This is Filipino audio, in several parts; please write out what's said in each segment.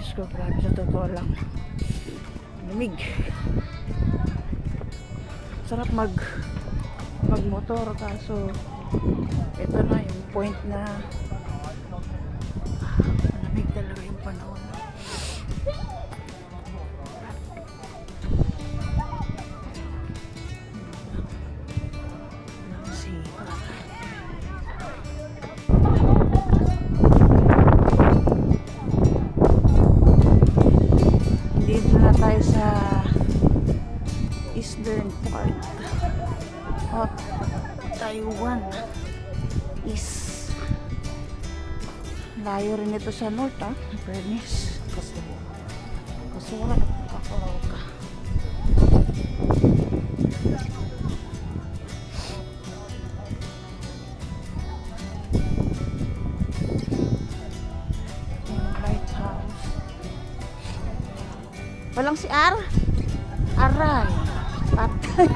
Diyos ko, grabe sa totoo lang. Lamig. Sarap magmotor, kaso ito na yung point na malamig talaga yung panahon. Dito na tayo sa eastern part of Taiwan. Layo rin ito sa north, ha? Fairness. Kasi wala nakakaraw ka. Lighthouse. Walang si R? Aray. Patay.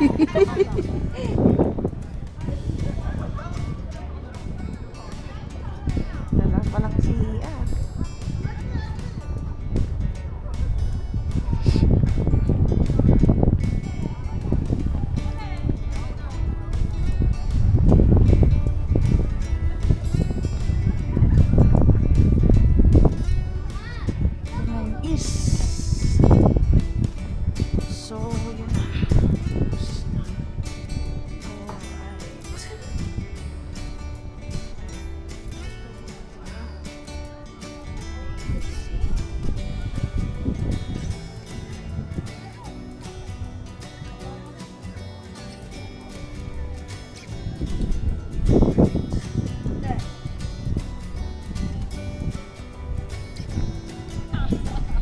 Walang si R. So, yun.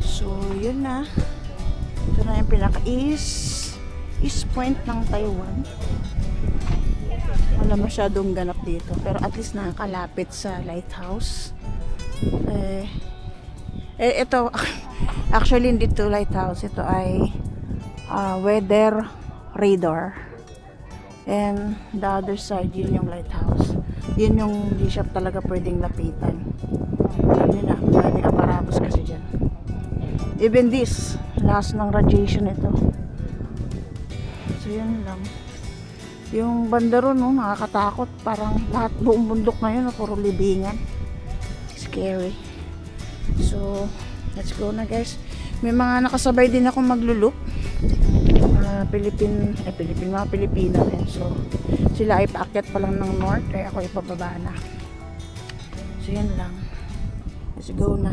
So, yun na. Ito na yung pinaka-east point ng Taiwan. Wala masyadong ganap dito. Pero at least nakakalapit sa lighthouse. Ito, actually hindi ito lighthouse. Ito ay weather radar. And the other side, yun yung lighthouse. Yun yung di siya talaga pwedeng lapitan. Alam nyo na, maraming aparatos kasi dyan. Even this, last ng radiation ito. So yun lang. Yung banda ron, no, nakakatakot. Parang lahat buong bundok na yun, puro libingan. Scary. So, let's go na guys. May mga nakasabay din ako maglulup. Mga Pilipina rin. So, sila ay paakyat pa lang ng north, kaya ako ipababa na. So yan lang. Let's go na.